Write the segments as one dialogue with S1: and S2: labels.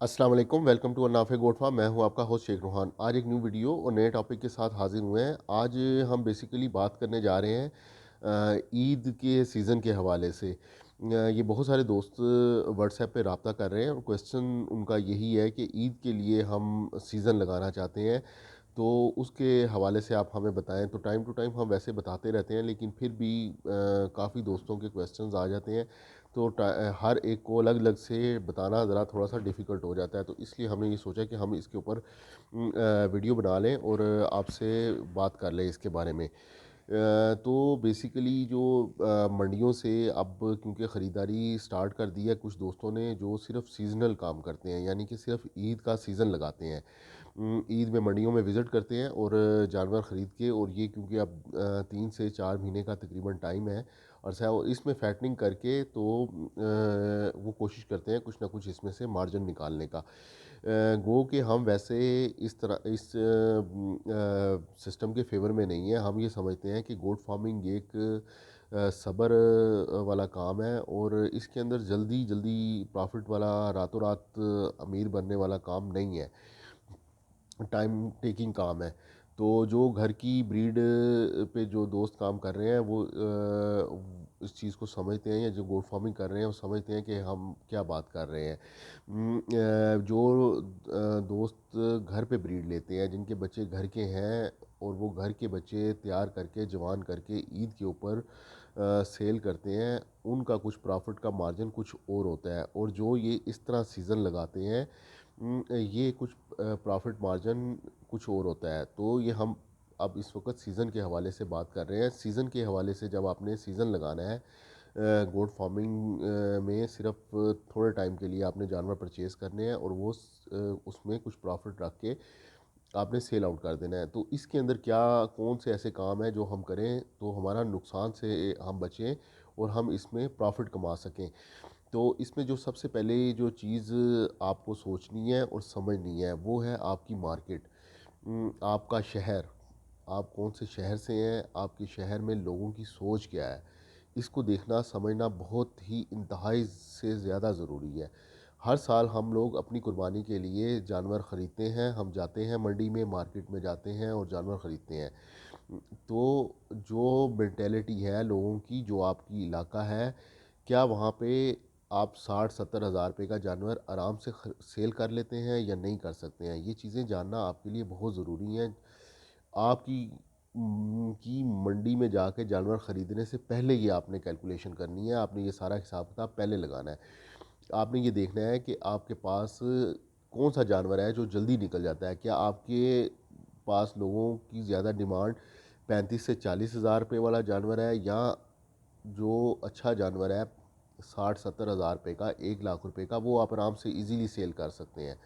S1: अस्सलाम वालेकुम, welcome to अन्नाफे goat farm. मैं हूं आपका होस्ट शेख रूहान। आज एक न्यू वीडियो और नए टॉपिक के साथ हाजिर हुए हैं। आज हम बेसिकली बात करने जा रहे हैं ईद के सीज़न के हवाले से। ये बहुत सारे दोस्त व्हाट्सएप पे रब्ता कर रहे हैं और क्वेश्चन उनका यही है कि ईद के लिए हम सीज़न लगाना चाहते हैं, तो उसके हवाले से आप हमें बताएं। तो टाइम टू टाइम हम वैसे बताते रहते हैं, लेकिन फिर भी काफ़ी दोस्तों के क्वेश्चंस आ जाते हैं, तो हर एक को अलग अलग से बताना ज़रा थोड़ा सा डिफ़िकल्ट हो जाता है। तो इसलिए हमने ये सोचा कि हम इसके ऊपर वीडियो बना लें और आपसे बात कर लें इसके बारे में। तो बेसिकली जो मंडियों से अब क्योंकि ख़रीदारी स्टार्ट कर दी है कुछ दोस्तों ने, जो सिर्फ़ सीज़नल काम करते हैं, यानी कि सिर्फ़ ईद का सीज़न लगाते हैं। ईद में मंडियों में विज़िट करते हैं और जानवर ख़रीद के, और ये क्योंकि अब 3 से 4 महीने का तकरीबन टाइम है और इसमें फैटनिंग करके, तो वो कोशिश करते हैं कुछ ना कुछ इसमें से मार्जिन निकालने का। गो कि हम वैसे इस तरह इस सिस्टम के फेवर में नहीं है। हम ये समझते हैं कि गोट फार्मिंग एक सब्र वाला काम है, और इसके अंदर जल्दी जल्दी प्रॉफिट वाला, रातों रात अमीर बनने वाला काम नहीं है, टाइम टेकिंग काम है। तो जो घर की ब्रीड पे जो दोस्त काम कर रहे हैं, वो इस चीज़ को समझते हैं, या जो गोट फार्मिंग कर रहे हैं वो समझते हैं कि हम क्या बात कर रहे हैं। जो दोस्त घर पे ब्रीड लेते हैं, जिनके बच्चे घर के हैं, और वो घर के बच्चे तैयार करके जवान करके ईद के ऊपर सेल करते हैं, उनका कुछ प्रॉफिट का मार्जिन कुछ और होता है। और जो ये इस तरह सीज़न लगाते हैं, ये कुछ प्रॉफिट मार्जिन कुछ और होता है। तो ये हम अब इस वक्त सीज़न के हवाले से बात कर रहे हैं। सीज़न के हवाले से जब आपने सीज़न लगाना है गोट फार्मिंग में, सिर्फ थोड़े टाइम के लिए आपने जानवर परचेज़ करने हैं, और वो उसमें कुछ प्रॉफिट रख के आपने सेल आउट कर देना है। तो इसके अंदर क्या, कौन से ऐसे काम हैं जो हम करें तो हमारा नुकसान से हम बचें और हम इसमें प्रॉफिट कमा सकें। तो इसमें जो सबसे पहले जो चीज़ आपको सोचनी है और समझनी है, वो है आपकी मार्केट। आपका शहर, आप कौन से शहर से हैं, आपके शहर में लोगों की सोच क्या है, इसको देखना समझना बहुत ही इंतहाई से ज़्यादा ज़रूरी है। हर साल हम लोग अपनी कुर्बानी के लिए जानवर ख़रीदते हैं, हम जाते हैं मंडी में, मार्केट में जाते हैं और जानवर ख़रीदते हैं। तो जो मेंटेलिटी है लोगों की, जो आपकी इलाका है, क्या वहाँ पे आप 60-70 हज़ार रुपये का जानवर आराम से सेल कर लेते हैं या नहीं कर सकते हैं? ये चीज़ें जानना आपके लिए बहुत ज़रूरी हैं। आपकी की मंडी में जाके जानवर ख़रीदने से पहले ये आपने कैलकुलेशन करनी है, आपने ये सारा हिसाब किताब पहले लगाना है। आपने ये देखना है कि आपके पास कौन-सा जानवर है जो जल्दी निकल जाता है। क्या आपके पास लोगों की ज़्यादा डिमांड 35 से 40 हज़ार रुपये वाला जानवर है, या जो अच्छा जानवर है 60-70 हज़ार रुपये का, 1 लाख रुपए का, वो आप आराम से ईज़िली सेल कर सकते हैं।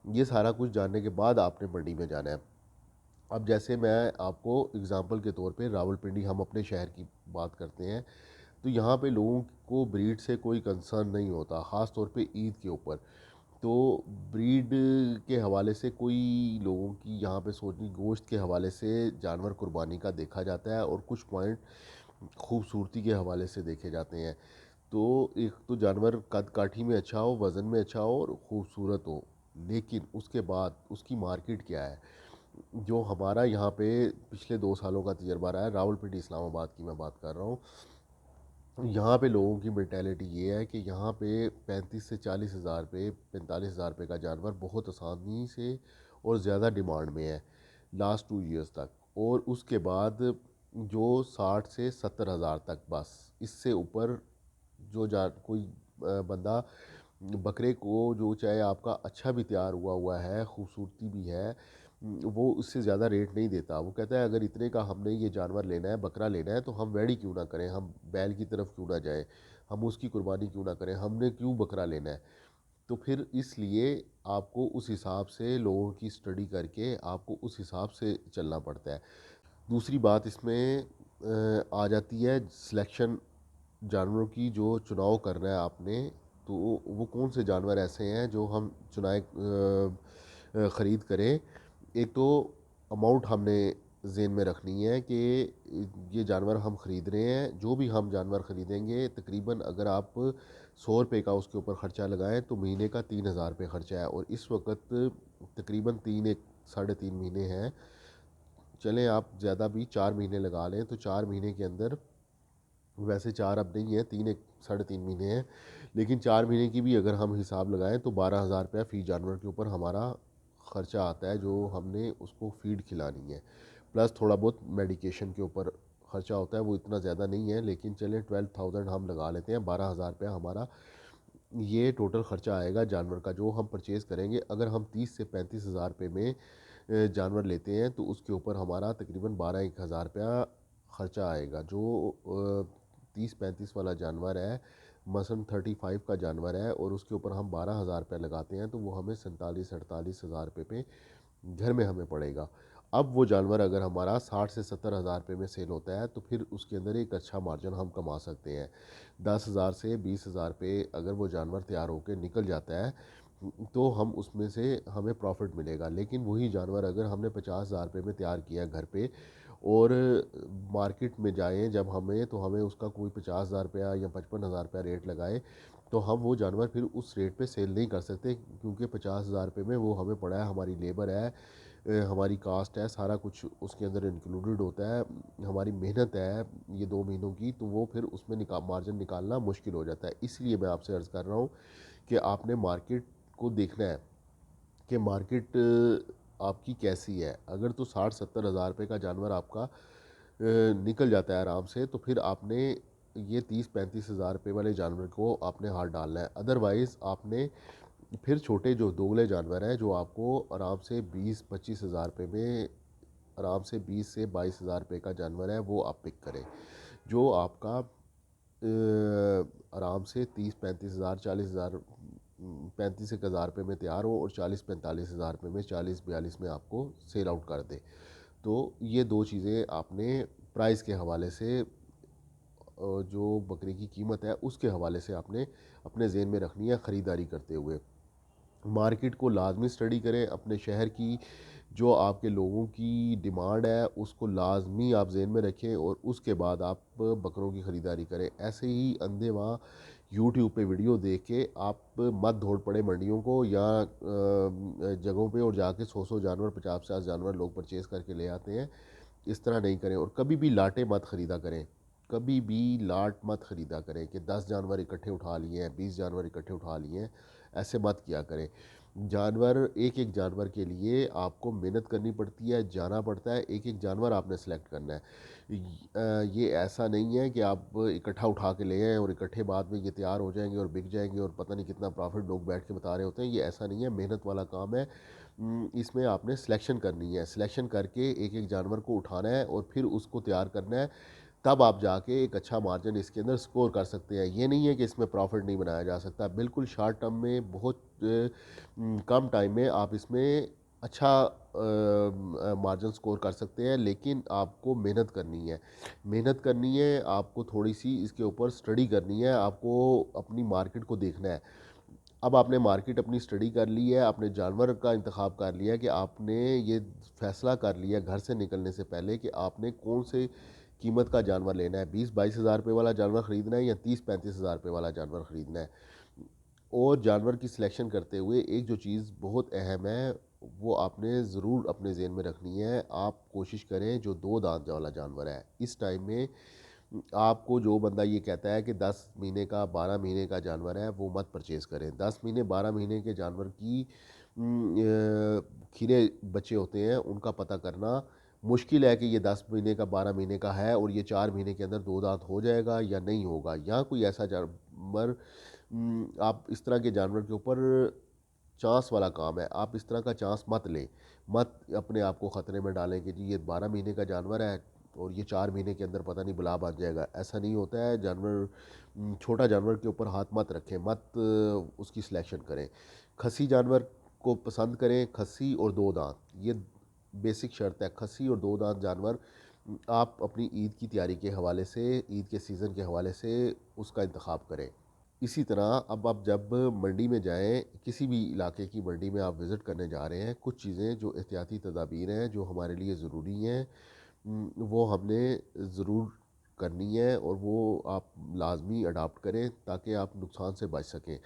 S1: ये सारा कुछ जानने के बाद आपने मंडी में जाना है। अब जैसे मैं आपको एग्ज़ाम्पल के तौर पे रावलपिंडी, हम अपने शहर की बात करते हैं, तो यहाँ पे लोगों को ब्रीड से कोई कंसर्न नहीं होता, ख़ास तौर पे ईद के ऊपर। तो ब्रीड के हवाले से कोई लोगों की यहाँ पे सोचनी, गोश्त के हवाले से जानवर कुर्बानी का देखा जाता है, और कुछ पॉइंट खूबसूरती के हवाले से देखे जाते हैं। तो एक तो जानवर कद काठी में अच्छा हो, वज़न में अच्छा हो और खूबसूरत हो, लेकिन उसके बाद उसकी मार्केट क्या है। जो हमारा यहाँ पे पिछले 2 सालों का तजर्बा रहा है, रावलपिंडी इस्लामाबाद की मैं बात कर रहा हूँ। यहाँ पे लोगों की मेंटालिटी ये है कि यहाँ पे 35 से 40 हज़ार रुपये, 45 हज़ार रुपये का जानवर बहुत आसानी से और ज़्यादा डिमांड में है लास्ट 2 ईयर्स तक। और उसके बाद जो 60 से 70 हज़ार तक, बस इससे ऊपर जो जा कोई बंदा बकरे को, जो चाहे आपका अच्छा भी तैयार हुआ हुआ है, खूबसूरती भी है, वो उससे ज़्यादा रेट नहीं देता। वो कहता है अगर इतने का हमने ये जानवर लेना है, बकरा लेना है, तो हम वैड़ी क्यों ना करें, हम बैल की तरफ क्यों ना जाएं, हम उसकी कुर्बानी क्यों ना करें, हमने क्यों बकरा लेना है। तो फिर इसलिए आपको उस हिसाब से लोगों की स्टडी करके आपको उस हिसाब से चलना पड़ता है। दूसरी बात इसमें आ जाती है सिलेक्शन, जानवरों की जो चुनाव करना है आपने, तो वो कौन से जानवर ऐसे हैं जो हम ख़रीद करें। एक तो अमाउंट हमने ज़हन में रखनी है कि ये जानवर हम ख़रीद रहे हैं, जो भी हम जानवर ख़रीदेंगे, तकरीबन अगर आप 100 रुपये का उसके ऊपर ख़र्चा लगाएं तो महीने का 3000 रुपये ख़र्चा है। और इस वक्त तकरीबन 3 1 साढ़े 3 महीने हैं। चलें आप ज़्यादा भी 4 महीने लगा लें तो 4 महीने के अंदर, वैसे 4 अब नहीं है, 3 1 साढ़े 3 महीने हैं, लेकिन 4 महीने की भी अगर हम हिसाब लगाएं तो 12,000 रुपया फ़ी जानवर के ऊपर हमारा ख़र्चा आता है जो हमने उसको फ़ीड खिलानी है। प्लस थोड़ा बहुत मेडिकेशन के ऊपर ख़र्चा होता है, वो इतना ज़्यादा नहीं है, लेकिन चलें 12,000 हम लगा लेते हैं। 12,000 रुपया हमारा ये टोटल ख़र्चा आएगा जानवर का जो हम परचेज़ करेंगे। अगर हम 30 से 35 हज़ार रुपये में जानवर लेते हैं तो उसके ऊपर हमारा तकरीबन 12 1 हज़ार रुपया ख़र्चा आएगा। जो 30 35 वाला जानवर है, मसलन 35 का जानवर है, और उसके ऊपर हम 12,000 रुपया लगाते हैं तो वो हमें 47 48 हज़ार रुपये पे घर में हमें पड़ेगा। अब वो जानवर अगर हमारा 60 से 70 हज़ार रुपये में सेल होता है तो फिर उसके अंदर एक अच्छा मार्जिन हम कमा सकते हैं। 10,000 से 20,000 रुपये अगर वो जानवर तैयार होकर निकल जाता है तो हम उसमें से हमें प्रॉफिट मिलेगा। लेकिन वही जानवर अगर हमने 50,000 रुपये में तैयार किया घर पे, और मार्केट में जाएँ जब हमें, तो हमें उसका कोई 50,000 रुपया या 55,000 रुपया रेट लगाए तो हम वो जानवर फिर उस रेट पे सेल नहीं कर सकते, क्योंकि 50,000 रुपये में वो हमें पड़ा है, हमारी लेबर है, हमारी कास्ट है, सारा कुछ उसके अंदर इंक्लूडेड होता है, हमारी मेहनत है ये 2 महीनों की, तो वो फिर उसमें मार्जिन निकालना मुश्किल हो जाता है। इसलिए मैं आपसे अर्ज़ कर रहा हूँ कि आपने मार्केट को देखना है कि मार्केट आपकी कैसी है। अगर तो 60 70 हज़ार रुपये का जानवर आपका निकल जाता है आराम से, तो फिर आपने ये 30 35 हज़ार रुपये वाले जानवर को आपने हाथ डालना है। अदरवाइज़ आपने फिर छोटे जो दोगले जानवर हैं जो आपको आराम से 20 25 हज़ार रुपये में, आराम से 20 से 22 हज़ार रुपये का जानवर है वो आप पिक करें, जो आपका आराम से 30 35 हज़ार 40 हज़ार 35 1 हज़ार रुपये में तैयार हो, और 40 45 हज़ार रुपये में 40 42 में आपको सेल आउट कर दे। तो ये दो चीज़ें आपने प्राइस के हवाले से, जो बकरी की कीमत है उसके हवाले से आपने अपने जेहन में रखनी है ख़रीदारी करते हुए। मार्केट को लाजमी स्टडी करें, अपने शहर की जो आपके लोगों की डिमांड है उसको लाजमी आप जेहन में रखें, और उसके बाद आप बकरों की ख़रीदारी करें। ऐसे ही अंधे वहाँ यूट्यूब पे वीडियो देख के आप मत दौड़ पड़े मंडियों को या जगहों पे, और जाके 100 जानवर 50 जानवर लोग परचेज़ करके ले आते हैं। इस तरह नहीं करें, और कभी भी लाटे मत ख़रीदा करें। कभी भी लाट मत ख़रीदा करें कि 10 जानवर इकट्ठे उठा लिए हैं, 20 जानवर इकट्ठे उठा लिए हैं, ऐसे मत किया करें। जानवर, एक एक जानवर के लिए आपको मेहनत करनी पड़ती है, जाना पड़ता है, एक एक जानवर आपने सेलेक्ट करना है। ये ऐसा नहीं है कि आप इकट्ठा उठा के ले आएँ और इकट्ठे बाद में ये तैयार हो जाएंगे और बिक जाएंगे और पता नहीं कितना प्रॉफिट लोग बैठ के बता रहे होते हैं। ये ऐसा नहीं है, मेहनत वाला काम है। इसमें आपने सिलेक्शन करनी है, सिलेक्शन करके एक एक जानवर को उठाना है और फिर उसको तैयार करना है, तब आप जाके एक अच्छा मार्जिन इसके अंदर स्कोर कर सकते हैं। ये नहीं है कि इसमें प्रॉफिट नहीं बनाया जा सकता, बिल्कुल शॉर्ट टर्म में बहुत कम टाइम में आप इसमें अच्छा मार्जिन स्कोर कर सकते हैं, लेकिन आपको मेहनत करनी है। मेहनत करनी है, आपको थोड़ी सी इसके ऊपर स्टडी करनी है, आपको अपनी मार्केट को देखना है। अब आपने मार्केट अपनी स्टडी कर ली है, आपने जानवर का इंतखाब कर लिया कि आपने ये फ़ैसला कर लिया घर से निकलने से पहले कि आपने कौन से कीमत का जानवर लेना है, 20 22 हज़ार रुपये वाला जानवर ख़रीदना है या 30 35 हज़ार रुपये वाला जानवर ख़रीदना है। और जानवर की सिलेक्शन करते हुए एक जो चीज़ बहुत अहम है वो आपने ज़रूर अपने ज़हन में रखनी है। आप कोशिश करें जो 2 दांत वाला जानवर है, इस टाइम में आपको जो बंदा ये कहता है कि 10 महीने का 12 महीने का जानवर है वो मत परचेज़ करें। 10 महीने 12 महीने के जानवर की खीरे बच्चे होते हैं, उनका पता करना मुश्किल है कि ये 10 महीने का 12 महीने का है और ये 4 महीने के अंदर 2 दांत हो जाएगा या नहीं होगा, या कोई ऐसा जानवर। आप इस तरह के जानवर के ऊपर चांस वाला काम है, आप इस तरह का चांस मत लें। मत अपने आप को ख़तरे में डालें कि जी ये 12 महीने का जानवर है और ये 4 महीने के अंदर पता नहीं बुला बन जाएगा। ऐसा नहीं होता है। जानवर, छोटा जानवर के ऊपर हाथ मत रखें, मत उसकी सिलेक्शन करें। खस्सी जानवर को पसंद करें, खस्सी और 2 दांत, ये बेसिक शर्त है। खस्सी और 2 दांत जानवर आप अपनी ईद की तैयारी के हवाले से, ईद के सीज़न के हवाले से उसका इंतखाब करें। इसी तरह अब आप जब मंडी में जाएँ, किसी भी इलाके की मंडी में आप विज़िट करने जा रहे हैं, कुछ चीज़ें जो एहतियाती तदाबीर हैं जो हमारे लिए ज़रूरी हैं, वो हमने ज़रूर करनी है और वो आप लाज़मी अडॉप्ट करें ताकि आप नुकसान से बच सकें।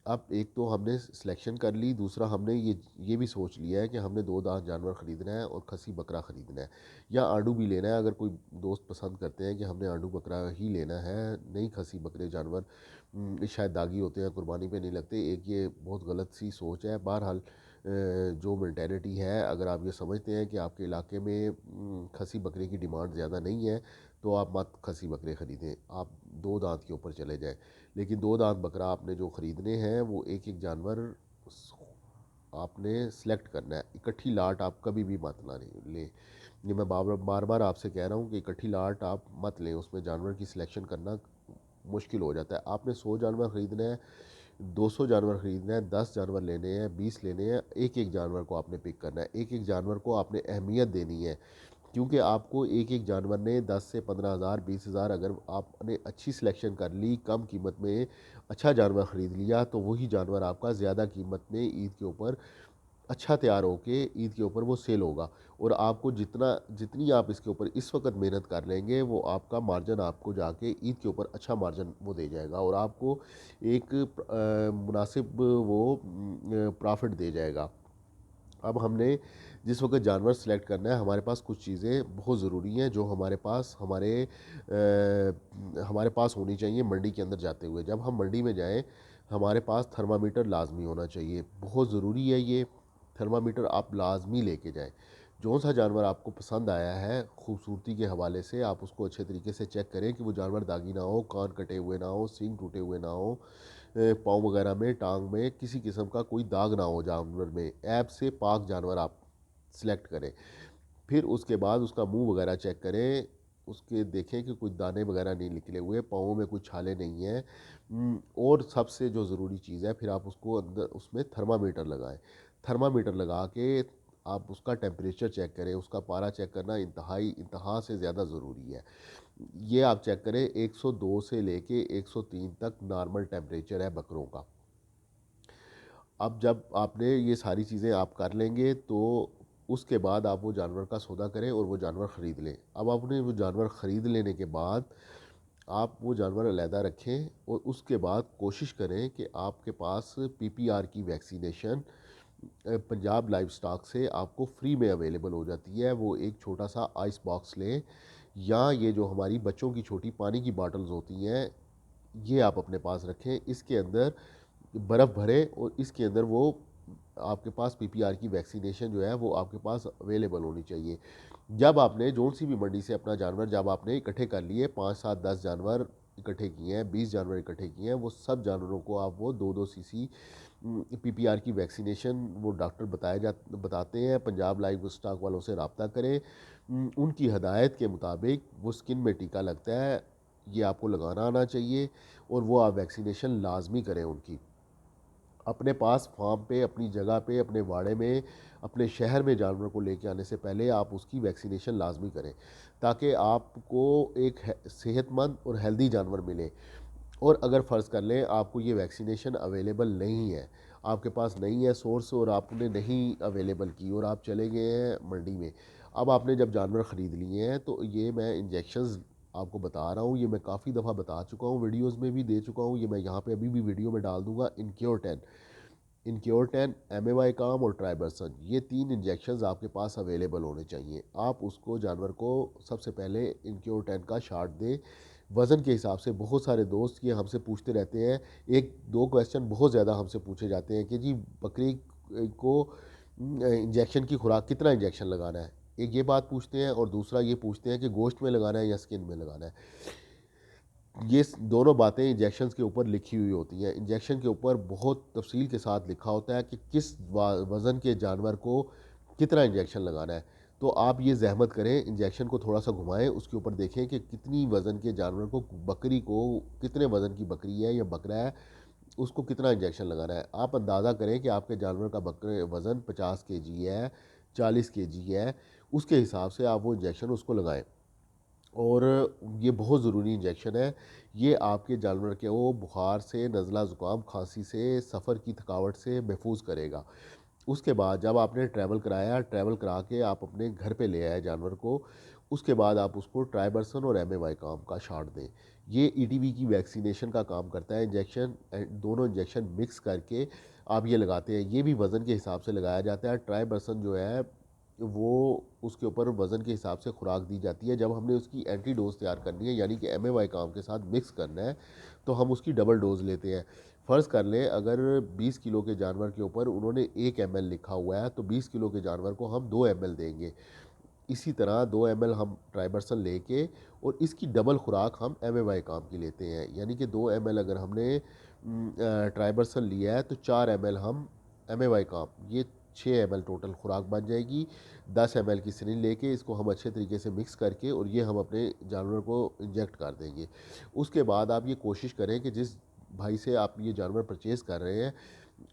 S1: अब एक तो हमने सिलेक्शन कर ली, दूसरा हमने ये भी सोच लिया है कि हमने 2 दांत जानवर ख़रीदना है और खसी बकरा ख़रीदना है या आंडू भी लेना है। अगर कोई दोस्त पसंद करते हैं कि हमने आंडू बकरा ही लेना है, नहीं खसी बकरे जानवर शायद दागी होते हैं, कुर्बानी पे नहीं लगते, एक ये बहुत गलत सी सोच है। बहरहाल जो मेंटालिटी है, अगर आप ये समझते हैं कि आपके इलाके में खसी बकरे की डिमांड ज़्यादा नहीं है, तो आप मत खसी बकरे ख़रीदें, आप 2 दांत के ऊपर चले जाएँ। लेकिन 2 दांत बकरा आपने जो ख़रीदने हैं वो एक-एक जानवर आपने सेलेक्ट करना है। इकट्ठी लाट आप कभी भी मत ला लें। ये मैं बार-बार आपसे कह रहा हूँ कि इकट्ठी लाट आप मत लें, उसमें जानवर की सिलेक्शन करना मुश्किल हो जाता है। आपने 100 जानवर ख़रीदना है, 200 जानवर ख़रीदना है, 10 जानवर लेने हैं, 20 लेने हैं, एक-एक जानवर को आपने पिक करना है। एक-एक जानवर को आपने अहमियत देनी है। क्योंकि आपको एक-एक जानवर ने 10 से 15,000 20,000, अगर आपने अच्छी सिलेक्शन कर ली, कम कीमत में अच्छा जानवर ख़रीद लिया, तो वही जानवर आपका ज़्यादा कीमत में ईद के ऊपर अच्छा तैयार होके ईद के ऊपर वो सेल होगा। और आपको जितनी आप इसके ऊपर इस वक़्त मेहनत कर लेंगे, वो आपका मार्जिन आपको जाके ईद के ऊपर अच्छा मार्जिन वो दे जाएगा और आपको एक मुनासिब वो प्रॉफ़िट दे जाएगा। अब हमने जिस वक़्त जानवर सेलेक्ट करना है, हमारे पास कुछ चीज़ें बहुत ज़रूरी हैं जो हमारे पास होनी चाहिए मंडी के अंदर जाते हुए। जब हम मंडी में जाएँ, हमारे पास थर्मामीटर लाज़मी होना चाहिए। बहुत ज़रूरी है ये, थर्मामीटर आप लाज़मी लेके जाएँ। जौन-सा जानवर आपको पसंद आया है, खूबसूरती के हवाले से आप उसको अच्छे तरीके से चेक करें कि वो जानवर दागी ना हो, कान कटे हुए ना हो, सींग टूटे हुए ना हो, पाँव वगैरह में, टाँग में किसी किस्म का कोई दाग ना हो जानवर में। ऐब से पाक जानवर आप सेलेक्ट करें। फिर उसके बाद उसका मुँह वगैरह चेक करें, उसके देखें कि कोई दाने वगैरह नहीं निकले हुए, पाँवों में कोई छाले नहीं हैं। और सबसे जो ज़रूरी चीज़ है, फिर आप उसको अंदर उसमें थर्मामीटर लगाएँ। थर्मामीटर लगा के आप उसका टेम्परेचर चेक करें, उसका पारा चेक करना इंतहा से ज़्यादा ज़रूरी है। ये आप चेक करें, 102 से लेके 103 तक नॉर्मल टेम्परेचर है बकरों का। अब जब आपने ये सारी चीज़ें आप कर लेंगे, तो उसके बाद आप वो जानवर का सौदा करें और वो जानवर ख़रीद लें। अब आपने वो जानवर ख़रीद लेने के बाद आप वो जानवर अलहदा रखें और उसके बाद कोशिश करें कि आपके पास पीपीआर की वैक्सीनेशन पंजाब लाइव स्टॉक से आपको फ्री में अवेलेबल हो जाती है। वो एक छोटा सा आइस बॉक्स लें या ये जो हमारी बच्चों की छोटी पानी की बॉटल्स होती हैं, ये आप अपने पास रखें। इसके अंदर बर्फ़ भरें और इसके अंदर वो आपके पास पीपीआर की वैक्सीनेशन जो है वो आपके पास अवेलेबल होनी चाहिए। जब आपने जौन सी भी मंडी से अपना जानवर जब आपने इकट्ठे कर लिए, 5 7 10 जानवर इकट्ठे किए हैं, 20 जानवर इकट्ठे किए हैं, वो सब जानवरों को आप वो 2-2 सीसी पीपीआर की वैक्सीनेशन वो डॉक्टर बताते हैं। पंजाब लाइव स्टॉक वालों से रब्ता करें। उनकी हदायत के मुताबिक वो स्किन में टीका लगता है, ये आपको लगाना आना चाहिए और वो आप वैक्सीनेशन लाज़मी करें उनकी। अपने पास फार्म पे, अपनी जगह पे, अपने वाड़े में, अपने शहर में जानवर को लेके आने से पहले आप उसकी वैक्सीनेशन लाज़मी करें, ताकि आपको एक सेहतमंद और हेल्दी जानवर मिले। और अगर फ़र्ज़ कर लें आपको ये वैक्सीनेशन अवेलेबल नहीं है, आपके पास नहीं है सोर्स और आपने नहीं अवेलेबल की और आप चले गए हैं मंडी में। अब आपने जब जानवर ख़रीद लिए हैं, तो ये मैं इंजेक्शंस आपको बता रहा हूँ, ये मैं काफ़ी दफ़ा बता चुका हूँ, वीडियोज़ में भी दे चुका हूँ, ये मैं यहाँ पे अभी भी वीडियो में डाल दूँगा। इनक्योर 10, एमएवाई काम और ट्राइबरसन, ये 3 इंजेक्शंस आपके पास अवेलेबल होने चाहिए। आप उसको जानवर को सबसे पहले इनक्योर 10 का शॉट दें। वज़न के हिसाब से बहुत सारे दोस्त ये हमसे पूछते रहते हैं, 1-2 क्वेश्चन बहुत ज़्यादा हमसे पूछे जाते हैं कि जी बकरी को इंजेक्शन की खुराक कितना इंजेक्शन लगाना है? एक ये बात पूछते हैं और दूसरा ये पूछते हैं कि गोश्त में लगाना है या स्किन में लगाना है। दोनों बातें इंजेक्शंस के ऊपर लिखी हुई होती हैं। इंजेक्शन के ऊपर बहुत तफ़सील के साथ लिखा होता है कि किस वज़न के जानवर को कितना इंजेक्शन लगाना है। तो आप ये ज़हमत करें, इंजेक्शन को थोड़ा-सा घुमाएँ, उसके ऊपर देखें कि कितनी वज़न के जानवर को, बकरी को कितने वज़न की बकरी है या बकरा है, उसको कितना इंजेक्शन लगाना है। आप अंदाज़ा करें कि आपके जानवर का वज़न 50 केजी है, 40 केजी है, उसके हिसाब से आप वो इंजेक्शन उसको लगाएँ। और ये बहुत ज़रूरी इंजेक्शन है। ये आपके जानवर के वो बुखार से, नज़ला ज़ुकाम, खाँसी से, सफ़र की थकावट से महफूज़ करेगा। उसके बाद जब आपने ट्रैवल कराया, ट्रैवल करा के आप अपने घर पे ले आए जानवर को, उसके बाद आप उसको ट्राइबरसन और एमएवाई काम का शॉट दें। ये ईटीवी की वैक्सीनेशन का काम करता है। इंजेक्शन दोनों इंजेक्शन मिक्स करके आप ये लगाते हैं। ये भी वज़न के हिसाब से लगाया जाता है। ट्राइबरसन जो है वो उसके ऊपर वज़न के हिसाब से खुराक दी जाती है। जब हमने उसकी एंटी डोज तैयार करनी है, यानी कि एमएवाई काम के साथ मिक्स करना है, तो हम उसकी डबल डोज लेते हैं। फ़र्ज़ कर लें अगर 20 किलो के जानवर के ऊपर उन्होंने 1 एमएल लिखा हुआ है, तो 20 किलो के जानवर को हम 2 एमएल देंगे। इसी तरह 2 एमएल हम ट्राइबरसन लेके और इसकी डबल खुराक हम एमएवाई काम की लेते हैं। यानी कि 2 एमएल अगर हमने ट्राइबरसन लिया है, तो 4 एमएल हम एमएवाई काम, ये 6 एमएल टोटल खुराक बन जाएगी। 10 एमएल की सिरिंज लेके इसको हम अच्छे तरीके से मिक्स करके और ये हम अपने जानवर को इंजेक्ट कर देंगे। उसके बाद आप ये कोशिश करें कि जिस भाई से आप ये जानवर परचेज़ कर रहे हैं,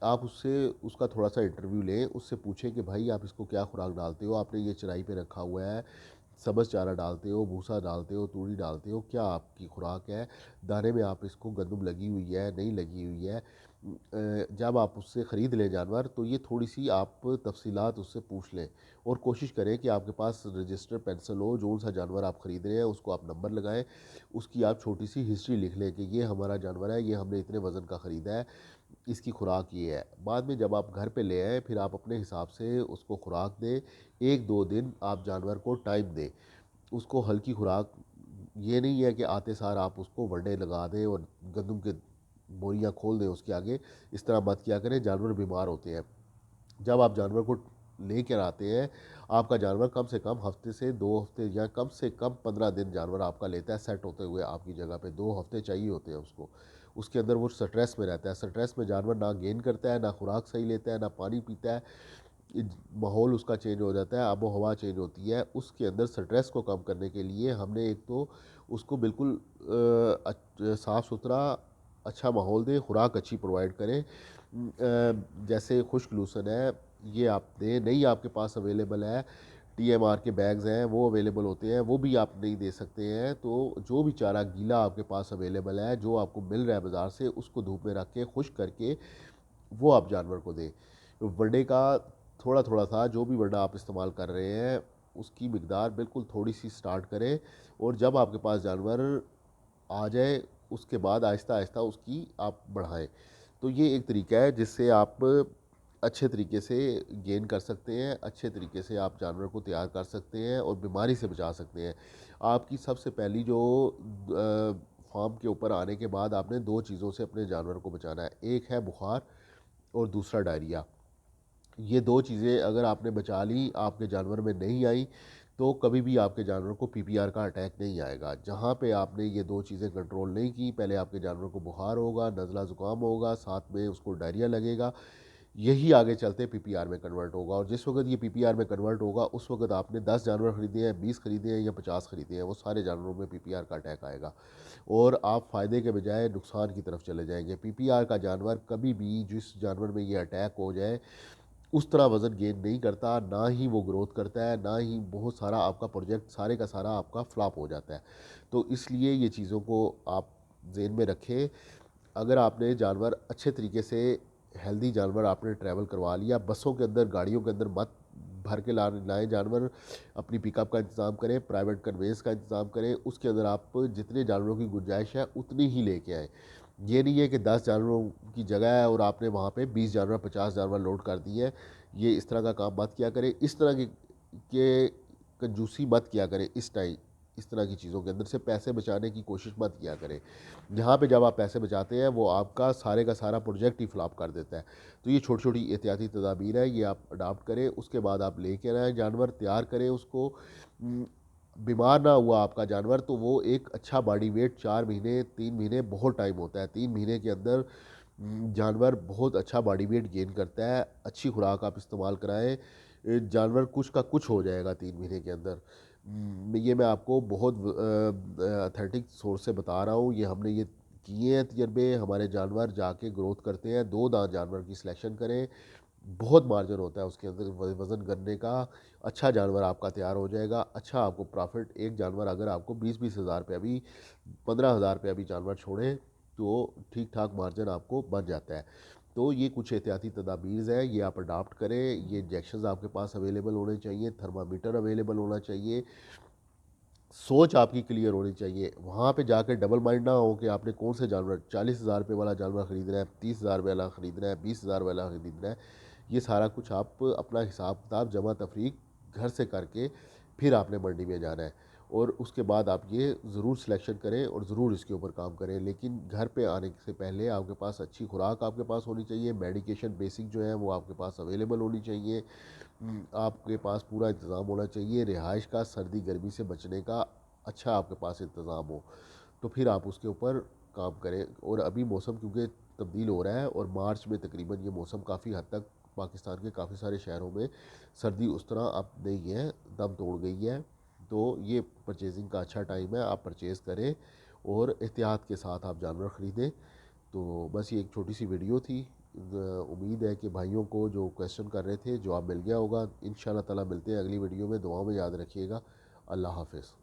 S1: आप उससे उसका थोड़ा-सा इंटरव्यू लें, उससे पूछें कि भाई आप इसको क्या खुराक डालते हो? आपने ये चराई पे रखा हुआ है, सब्ज़ चारा डालते हो, भूसा डालते हो, तूड़ी डालते हो, क्या आपकी खुराक है? दाने में आप इसको गंदम लगी हुई है, नहीं लगी हुई है? जब आप उससे ख़रीद लें जानवर, तो ये थोड़ी-सी आप तफ़सीलात उससे पूछ लें और कोशिश करें कि आपके पास रजिस्टर पेंसिल हो, जो-सा जानवर आप ख़रीद रहे हैं उसको आप नंबर लगाएँ, उसकी आप छोटी-सी हिस्ट्री लिख लें कि ये हमारा जानवर है, ये हमने इतने वज़न का ख़रीदा है, इसकी खुराक ये है। बाद में जब आप घर पे ले आएँ, फिर आप अपने हिसाब से उसको खुराक दें। 1-2 दिन आप जानवर को टाइम दें। उसको हल्की खुराक, ये नहीं है कि आते सार आप उसको वनडे लगा दें और गंदम के बोरियाँ खोल दें उसके आगे, इस तरह मत किया करें, जानवर बीमार होते हैं। जब आप जानवर को लेकर आते हैं, आपका जानवर कम से कम हफ्ते से 2 हफ्ते या कम से कम 15 दिन जानवर आपका लेता है सेट होते हुए आपकी जगह पे। 2 हफ्ते चाहिए होते हैं उसको। उसके अंदर वो स्ट्रेस में रहता है। स्ट्रेस में जानवर ना गेन करता है, ना खुराक सही लेता है, ना पानी पीता है। माहौल उसका चेंज हो जाता है, आबो हवा चेंज होती है। उसके अंदर स्ट्रेस को कम करने के लिए हमने एक तो उसको बिल्कुल साफ़ सुथरा अच्छा माहौल दें, खुराक अच्छी प्रोवाइड करें। जैसे खुश्क लूसन है, ये आप दें। नहीं आपके पास अवेलेबल है, टीएमआर के बैग्स हैं, वो अवेलेबल होते हैं, वो भी आप नहीं दे सकते हैं। तो जो भी चारा गीला आपके पास अवेलेबल है, जो आपको मिल रहा है बाज़ार से, उसको धूप में रख के खुश्क करके वो आप जानवर को दें। वनडे का थोड़ा-थोड़ा सा जो भी वनडा आप इस्तेमाल कर रहे हैं, उसकी मिकदार बिल्कुल थोड़ी-सी स्टार्ट करें और जब आपके पास जानवर आ जाए, उसके बाद आहिस्ता-आहिस्ता उसकी आप बढ़ाएँ। तो ये एक तरीका है जिससे आप अच्छे तरीके से गेन कर सकते हैं, अच्छे तरीके से आप जानवर को तैयार कर सकते हैं और बीमारी से बचा सकते हैं। आपकी सबसे पहली जो फार्म के ऊपर आने के बाद आपने 2 चीज़ों से अपने जानवर को बचाना है। एक है बुखार और दूसरा डायरिया। ये 2 चीज़ें अगर आपने बचा ली, आपके जानवर में नहीं आई, तो कभी भी आपके जानवर को पीपीआर का अटैक नहीं आएगा। जहाँ पे आपने ये 2 चीज़ें कंट्रोल नहीं की, पहले आपके जानवर को बुखार होगा, नज़ला ज़ुकाम होगा, साथ में उसको डायरिया लगेगा, यही आगे चलते पीपीआर में कन्वर्ट होगा और जिस वक़्त ये पीपीआर में कन्वर्ट होगा, उस वक़्त आपने 10 जानवर खरीदे हैं, 20 खरीदे हैं या 50 खरीदे हैं, वो सारे जानवरों में पीपीआर का अटैक आएगा और आप फ़ायदे के बजाय नुकसान की तरफ चले जाएँगे। पीपीआर का जानवर कभी भी जिस जानवर में ये अटैक हो जाए, उस तरह वज़न गेन नहीं करता, ना ही वो ग्रोथ करता है, ना ही बहुत सारा आपका प्रोजेक्ट सारे का सारा आपका फ्लॉप हो जाता है। तो इसलिए ये चीज़ों को आप ज़हन में रखें। अगर आपने जानवर अच्छे तरीके से हेल्दी जानवर आपने ट्रैवल करवा लिया, बसों के अंदर, गाड़ियों के अंदर मत भर के लाएँ जानवर, अपनी पिकअप का इंतज़ाम करें, प्राइवेट कन्वेंस का इंतज़ाम करें, उसके अंदर आप जितने जानवरों की गुंजाइश है, उतनी ही लेके आएँ। ये नहीं है कि 10 जानवरों की जगह है और आपने वहाँ पे 20 जानवर, 50 जानवर लोड कर दिए हैं। ये इस तरह का काम मत किया करें। इस तरह के कंजूसी मत किया करें इस तरह की चीज़ों के अंदर से पैसे बचाने की कोशिश मत किया करें। जहाँ पे जब आप पैसे बचाते हैं, वो आपका सारे का सारा प्रोजेक्ट ही फ्लॉप कर देता है। तो ये छोटी-छोटी एहतियाती तदाबीर है, ये आप अडॉप्ट करें। उसके बाद आप लेके आएँ जानवर, तैयार करें उसको। बीमार ना हुआ आपका जानवर, तो वो एक अच्छा बॉडी वेट 4 महीने, 3 महीने बहुत टाइम होता है। 3 महीने के अंदर जानवर बहुत अच्छा बॉडी वेट गेन करता है। अच्छी खुराक आप इस्तेमाल कराएँ, जानवर कुछ का कुछ हो जाएगा 3 महीने के अंदर। ये मैं आपको बहुत ऑथेंटिक सोर्स से बता रहा हूँ। ये हमने ये किए हैं तजर्बे, हमारे जानवर जाके ग्रोथ करते हैं। 2 दाँत जानवर की सिलेक्शन करें, बहुत मार्जिन होता है उसके अंदर वज़न करने का। अच्छा जानवर आपका तैयार हो जाएगा, अच्छा आपको प्रॉफ़िट, एक जानवर अगर आपको 20-20 हज़ार रुपया भी, 15 हज़ार रुपया भी जानवर छोड़े, तो ठीक-ठाक मार्जिन आपको बन जाता है। तो ये कुछ एहतियाती तदाबीर हैं, ये आप अडॉप्ट करें। ये इंजेक्शंस आपके पास अवेलेबल होने चाहिए, थर्मामीटर अवेलेबल होना चाहिए। सोच आपकी क्लियर होनी चाहिए। वहाँ पे जाके डबल माइंड ना हो कि आपने कौन से जानवर 40,000 रुपये वाला जानवर ख़रीदना है, 30,000 वाला ख़रीदना है, 20,000 वाला ख़रीदना है। ये सारा कुछ आप अपना हिसाब किताब जमा तफरीक घर से करके फिर आपने मंडी में जाना है, और उसके बाद आप ये ज़रूर सिलेक्शन करें और ज़रूर इसके ऊपर काम करें। लेकिन घर पे आने से पहले आपके पास अच्छी खुराक आपके पास होनी चाहिए, मेडिकेशन बेसिक जो है वो आपके पास अवेलेबल होनी चाहिए। आपके पास पूरा इंतज़ाम होना चाहिए, रिहाइश का, सर्दी गर्मी से बचने का अच्छा आपके पास इंतज़ाम हो, तो फिर आप उसके ऊपर काम करें। और अभी मौसम क्योंकि तब्दील हो रहा है, और मार्च में तकरीबन ये मौसम काफ़ी हद तक पाकिस्तान के काफ़ी सारे शहरों में सर्दी उस तरह अब नहीं है, दम तोड़ गई है। तो ये परचेजिंग का अच्छा टाइम है, आप परचेज़ करें और एहतियात के साथ आप जानवर ख़रीदें। तो बस ये एक छोटी सी वीडियो थी। उम्मीद है कि भाइयों को जो क्वेश्चन कर रहे थे जवाब मिल गया होगा। इंशाल्लाह ताला मिलते हैं अगली वीडियो में, दुआ में याद रखिएगा। अल्लाह हाफ़िज़।